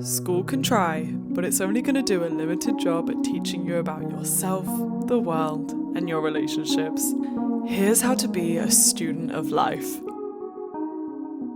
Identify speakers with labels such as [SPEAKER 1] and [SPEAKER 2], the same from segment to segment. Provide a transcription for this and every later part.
[SPEAKER 1] School can try, but it's only going to do a limited job at teaching you about yourself, the world, and your relationships. Here's how to be a student of life.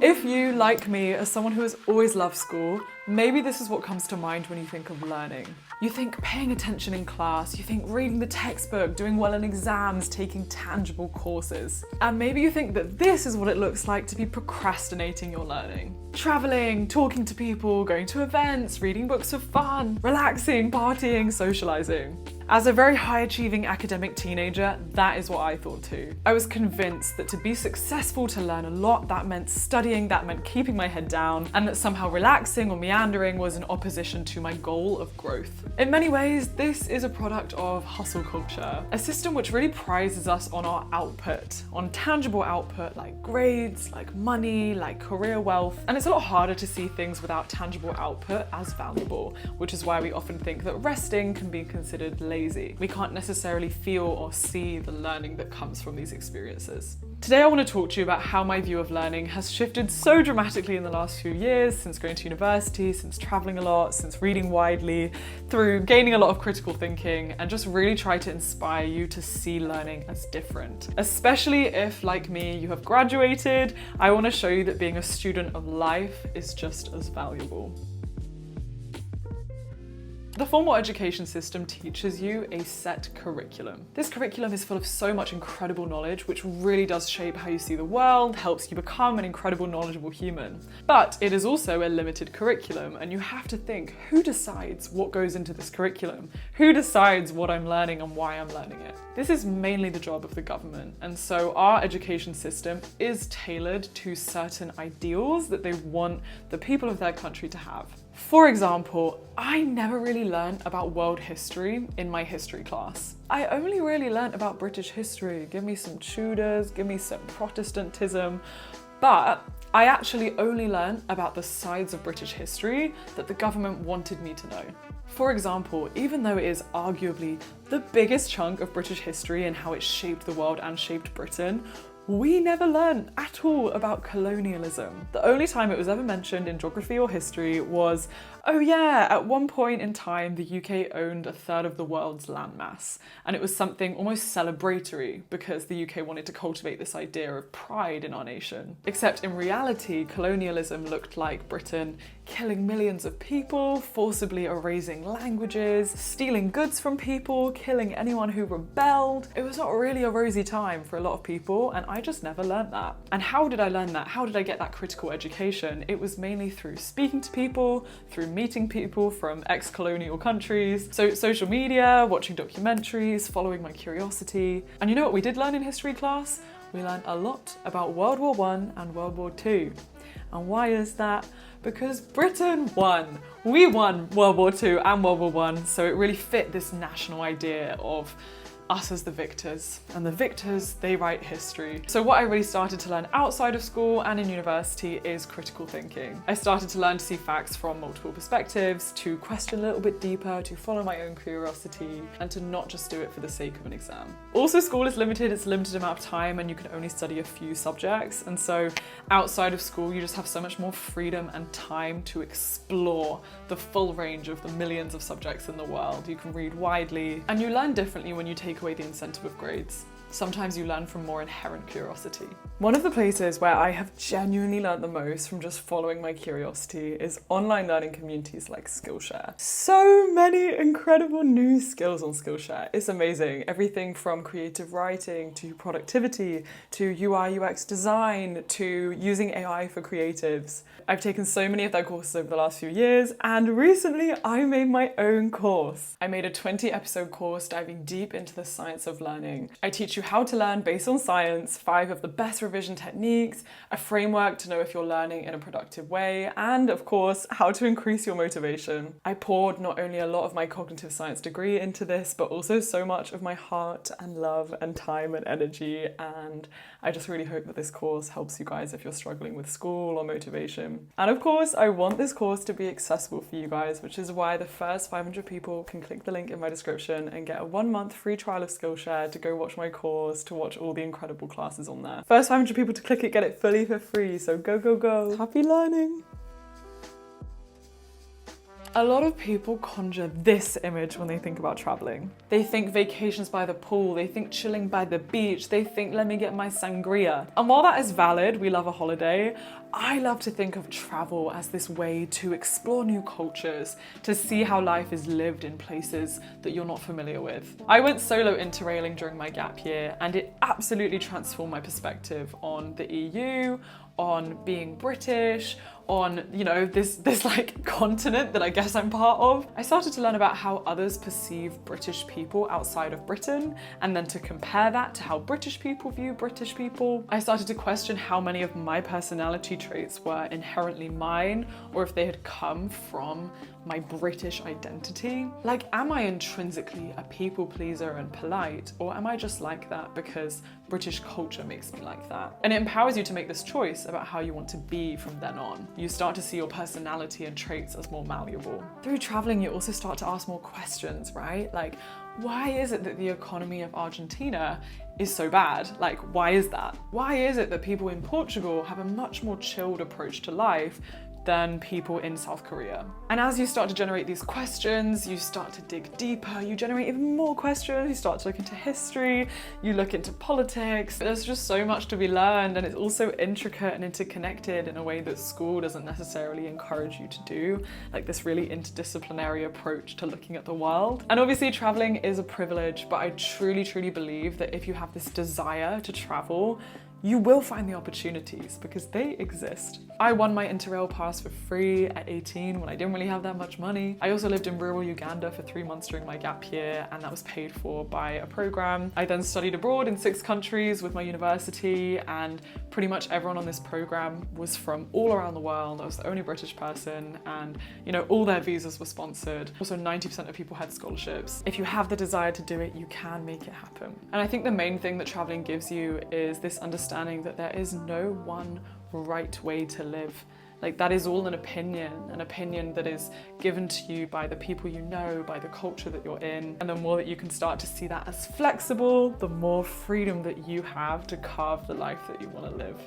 [SPEAKER 1] If you, like me, are someone who has always loved school, maybe this is what comes to mind when you think of learning. You think paying attention in class, you think reading the textbook, doing well in exams, taking tangible courses. And maybe you think that this is what it looks like to be procrastinating your learning. Traveling, talking to people, going to events, reading books for fun, relaxing, partying, socializing. As a very high-achieving academic teenager, that is what I thought too. I was convinced that to be successful, to learn a lot, that meant studying, that meant keeping my head down, and that somehow relaxing or meandering was in opposition to my goal of growth. In many ways, this is a product of hustle culture, a system which really prizes us on our output, on tangible output like grades, like money, like career wealth, and it's a lot harder to see things without tangible output as valuable, which is why we often think that resting can be considered lazy. We can't necessarily feel or see the learning that comes from these experiences. Today I want to talk to you about how my view of learning has shifted so dramatically in the last few years, since going to university, since traveling a lot, since reading widely, through gaining a lot of critical thinking, and just really try to inspire you to see learning as different. Especially if, like me, you have graduated, I want to show you that being a student of life is just as valuable. The formal education system teaches you a set curriculum. This curriculum is full of so much incredible knowledge, which really does shape how you see the world, helps you become an incredible, knowledgeable human. But it is also a limited curriculum, and you have to think, who decides what goes into this curriculum? Who decides what I'm learning and why I'm learning it? This is mainly the job of the government, and so our education system is tailored to certain ideals that they want the people of their country to have. For example, I never really learned about world history in my history class. I only really learned about British history. Give me some Tudors, give me some Protestantism, but I actually only learned about the sides of British history that the government wanted me to know. For example, even though it is arguably the biggest chunk of British history and how it shaped the world and shaped Britain, we never learned at all about colonialism. The only time it was ever mentioned in geography or history was, oh yeah, at one point in time the UK owned a third of the world's landmass, and it was something almost celebratory because the UK wanted to cultivate this idea of pride in our nation. Except in reality, colonialism looked like Britain killing millions of people, forcibly erasing languages, stealing goods from people, killing anyone who rebelled. It was not really a rosy time for a lot of people, and I just never learned that. And how did I learn that? How did I get that critical education? It was mainly through speaking to people, through meeting people from ex-colonial countries, so social media, watching documentaries, following my curiosity. And you know what we did learn in history class? We learned a lot about World War I and World War II. And why is that? Because Britain won. We won World War II and World War I, so it really fit this national idea of us as the victors, and the victors, they write history. So what I really started to learn outside of school and in university is critical thinking. I started to learn to see facts from multiple perspectives, to question a little bit deeper, to follow my own curiosity, and to not just do it for the sake of an exam. Also, school is limited, it's a limited amount of time, and you can only study a few subjects, and so outside of school you just have so much more freedom and time to explore the full range of the millions of subjects in the world. You can read widely, and you learn differently when you take away the incentive of grades. Sometimes you learn from more inherent curiosity. One of the places where I have genuinely learned the most from just following my curiosity is online learning communities like Skillshare. So many incredible new skills on Skillshare. It's amazing. Everything from creative writing to productivity to UI UX design to using AI for creatives. I've taken so many of their courses over the last few years, and recently I made my own course. I made a 20-episode course diving deep into the science of learning. I teach you how to learn based on science, 5 of the best revision techniques, a framework to know if you're learning in a productive way, and of course, how to increase your motivation. I poured not only a lot of my cognitive science degree into this, but also so much of my heart and love and time and energy, and I just really hope that this course helps you guys if you're struggling with school or motivation. And of course, I want this course to be accessible for you guys, which is why the first 500 people can click the link in my description and get a 1-month free trial of Skillshare to go watch my course, to watch all the incredible classes on there. First 500 people to click it get it fully for free, so go, go, go. Happy learning! A lot of people conjure this image when they think about traveling. They think vacations by the pool, they think chilling by the beach, they think let me get my sangria. And while that is valid, we love a holiday, I love to think of travel as this way to explore new cultures, to see how life is lived in places that you're not familiar with. I went solo interrailing during my gap year, and it absolutely transformed my perspective on the EU, on being British, on, you know, this like continent that I guess I'm part of. I started to learn about how others perceive British people outside of Britain, and then to compare that to how British people view British people. I started to question how many of my personality traits were inherently mine, or if they had come from my British identity. Like, am I intrinsically a people pleaser and polite, or am I just like that because British culture makes me like that? And it empowers you to make this choice about how you want to be from then on. You start to see your personality and traits as more malleable. Through traveling, you also start to ask more questions, right? Like, why is it that the economy of Argentina is so bad? Like, why is that? Why is it that people in Portugal have a much more chilled approach to life than people in South Korea? And as you start to generate these questions, you start to dig deeper, you generate even more questions, you start to look into history, you look into politics. There's just so much to be learned, and it's also intricate and interconnected in a way that school doesn't necessarily encourage you to do, like this really interdisciplinary approach to looking at the world. And obviously traveling is a privilege, but I truly believe that if you have this desire to travel, you will find the opportunities because they exist. I won my Interrail pass for free at 18 when I didn't really have that much money. I also lived in rural Uganda for 3 months during my gap year, and that was paid for by a program. I then studied abroad in 6 countries with my university, and pretty much everyone on this program was from all around the world. I was the only British person, and you know, all their visas were sponsored. Also, 90% of people had scholarships. If you have the desire to do it, you can make it happen. And I think the main thing that traveling gives you is this understanding that there is no one right way to live. Like, that is all an opinion that is given to you by the people you know, by the culture that you're in. And the more that you can start to see that as flexible, the more freedom that you have to carve the life that you want to live.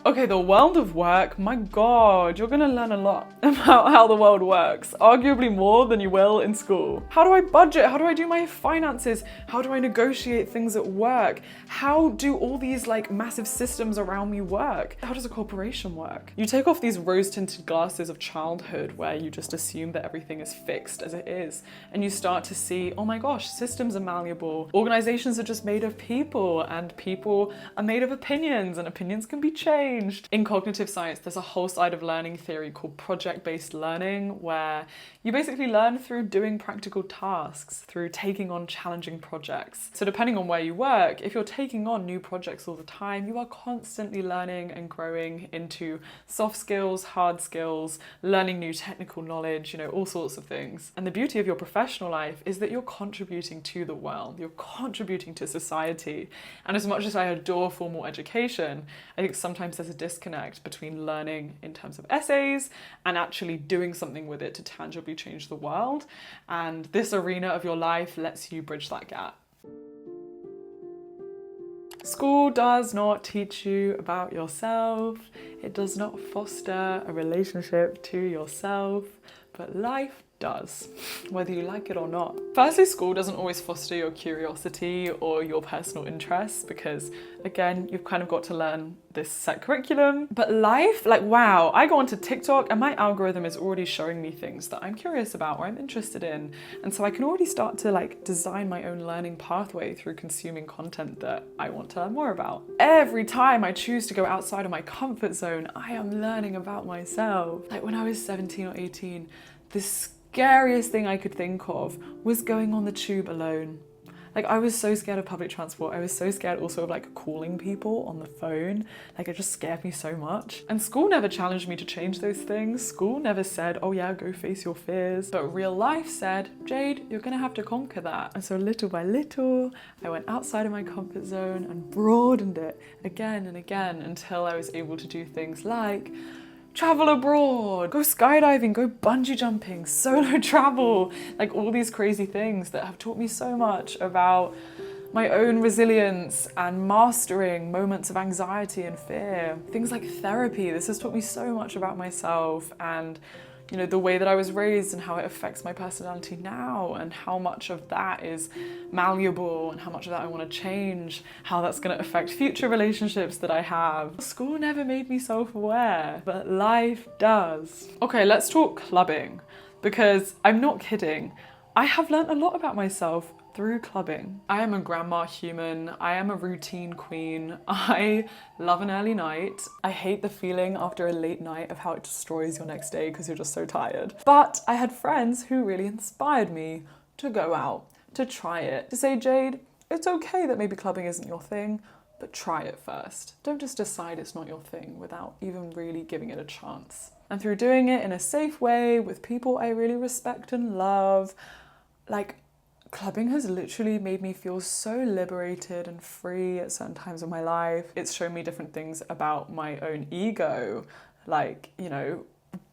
[SPEAKER 1] Okay, the world of work, my God, you're gonna learn a lot about how the world works, arguably more than you will in school. How do I budget? How do I do my finances? How do I negotiate things at work? How do all these like massive systems around me work? How does a corporation work? You take off these rose-tinted glasses of childhood where you just assume that everything is fixed as it is, and you start to see, oh my gosh, systems are malleable. Organizations are just made of people, and people are made of opinions, and opinions can be changed. In cognitive science, there's a whole side of learning theory called project-based learning, where you basically learn through doing practical tasks, through taking on challenging projects. So depending on where you work, if you're taking on new projects all the time, you are constantly learning and growing into soft skills, hard skills, learning new technical knowledge, you know, all sorts of things. And the beauty of your professional life is that you're contributing to the world, you're contributing to society. And as much as I adore formal education, I think sometimes there's a disconnect between learning in terms of essays and actually doing something with it to tangibly change the world. And this arena of your life lets you bridge that gap. School does not teach you about yourself. It does not foster a relationship to yourself, but life does, whether you like it or not. Firstly, school doesn't always foster your curiosity or your personal interests because, again, you've kind of got to learn this set curriculum. But life, like, wow, I go onto TikTok and my algorithm is already showing me things that I'm curious about or I'm interested in. And so I can already start to like design my own learning pathway through consuming content that I want to learn more about. Every time I choose to go outside of my comfort zone, I am learning about myself. Like when I was 17 or 18, this scariest thing I could think of was going on the tube alone. Like, I was so scared of public transport. I was so scared also of like calling people on the phone. Like, it just scared me so much. And school never challenged me to change those things. School never said, oh yeah, go face your fears. But real life said, Jade, you're gonna have to conquer that. And so little by little, I went outside of my comfort zone and broadened it again and again until I was able to do things like travel abroad, go skydiving, go bungee jumping, solo travel, like all these crazy things that have taught me so much about my own resilience and mastering moments of anxiety and fear. Things like therapy, this has taught me so much about myself and the way that I was raised and how it affects my personality now, and how much of that is malleable and how much of that I want to change, how that's going to affect future relationships that I have. School never made me self-aware, but life does. Okay, let's talk clubbing, because I'm not kidding. I have learnt a lot about myself through clubbing. I am a grandma human. I am a routine queen. I love an early night. I hate the feeling after a late night of how it destroys your next day because you're just so tired. But I had friends who really inspired me to go out, to try it, to say, Jade, it's okay that maybe clubbing isn't your thing, but try it first. Don't just decide it's not your thing without even really giving it a chance. And through doing it in a safe way with people I really respect and love, clubbing has literally made me feel so liberated and free at certain times of my life. It's shown me different things about my own ego,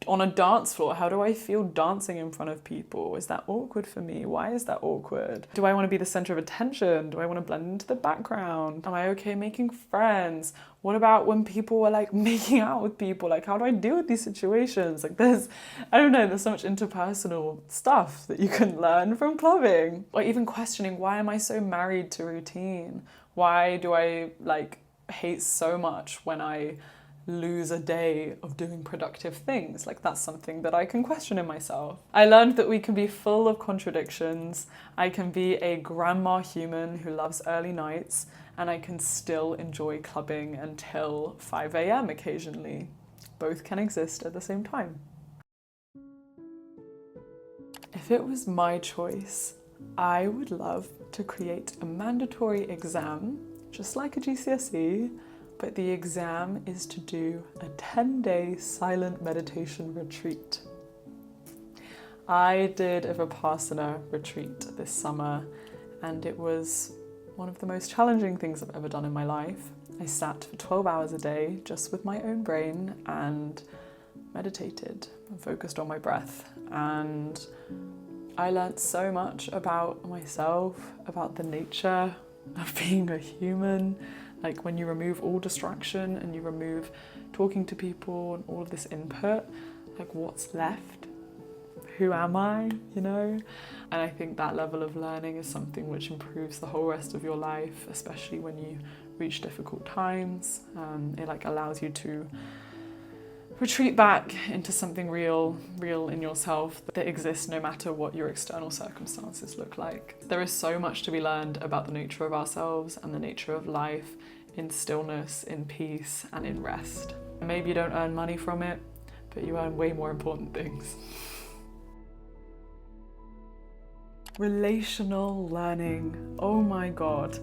[SPEAKER 1] on a dance floor, how do I feel dancing in front of people? Is that awkward for me? Why is that awkward? Do I want to be the center of attention? Do I want to blend into the background? Am I okay making friends? What about when people are making out with people? How do I deal with these situations? there's so much interpersonal stuff that you can learn from clubbing. Or even questioning, why am I so married to routine? Why do I hate so much when I lose a day of doing productive things? That's something that I can question in myself. I learned that we can be full of contradictions. I can be a grandma human who loves early nights, and I can still enjoy clubbing until 5 a.m. occasionally. Both can exist at the same time. If it was my choice, I would love to create a mandatory exam, just like a GCSE, but the exam is to do a 10-day silent meditation retreat. I did a Vipassana retreat this summer, and it was one of the most challenging things I've ever done in my life. I sat for 12 hours a day just with my own brain and meditated and focused on my breath. And I learnt so much about myself, about the nature of being a human. When you remove all distraction and you remove talking to people and all of this input, what's left? Who am I, And I think that level of learning is something which improves the whole rest of your life, especially when you reach difficult times. It allows you to retreat back into something real in yourself that exists no matter what your external circumstances look like. There is so much to be learned about the nature of ourselves and the nature of life in stillness, in peace, and in rest. Maybe you don't earn money from it, but you earn way more important things. Relational learning, oh my God.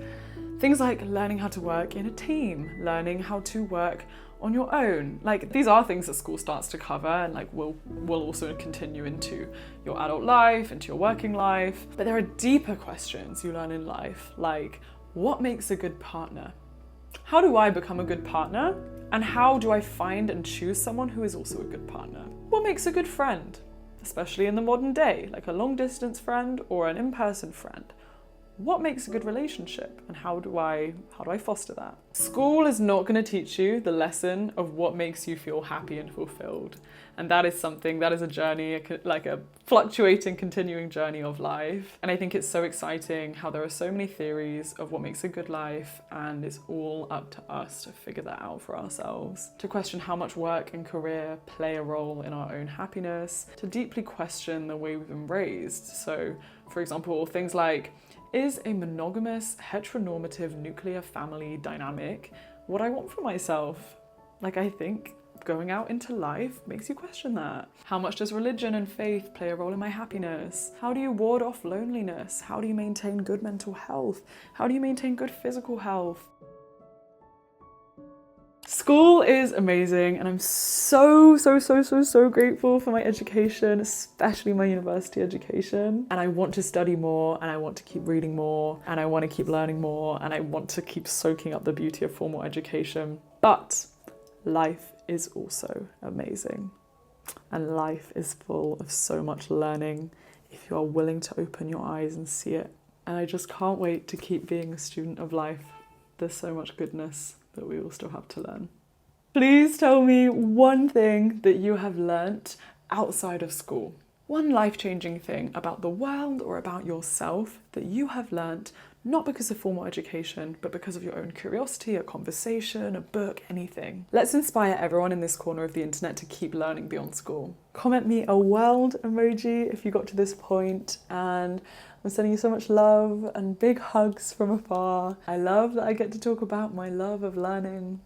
[SPEAKER 1] Things like learning how to work in a team, learning how to work on your own. These are things that school starts to cover and will also continue into your adult life, into your working life. But there are deeper questions you learn in life, what makes a good partner? How do I become a good partner? And how do I find and choose someone who is also a good partner? What makes a good friend? Especially in the modern day, a long distance friend or an in-person friend. What makes a good relationship, and how do I foster that? School is not going to teach you the lesson of what makes you feel happy and fulfilled. And that is a journey, a fluctuating, continuing journey of life. And I think it's so exciting how there are so many theories of what makes a good life, and it's all up to us to figure that out for ourselves. To question how much work and career play a role in our own happiness, to deeply question the way we've been raised. So, for example, things like, is a monogamous, heteronormative nuclear family dynamic what I want for myself? I think going out into life makes you question that. How much does religion and faith play a role in my happiness? How do you ward off loneliness? How do you maintain good mental health? How do you maintain good physical health? School is amazing, and I'm so grateful for my education, especially my university education. And I want to study more, and I want to keep reading more, and I want to keep learning more, and I want to keep soaking up the beauty of formal education. But life is also amazing, and life is full of so much learning if you are willing to open your eyes and see it. And I just can't wait to keep being a student of life. There's so much goodness that we all still have to learn. Please tell me one thing that you have learnt outside of school. One life-changing thing about the world or about yourself that you have learnt, not because of formal education, but because of your own curiosity, a conversation, a book, anything. Let's inspire everyone in this corner of the internet to keep learning beyond school. Comment me a world emoji if you got to this point, and I'm sending you so much love and big hugs from afar. I love that I get to talk about my love of learning.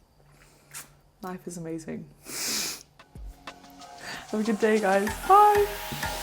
[SPEAKER 1] Life is amazing. Have a good day, guys. Bye!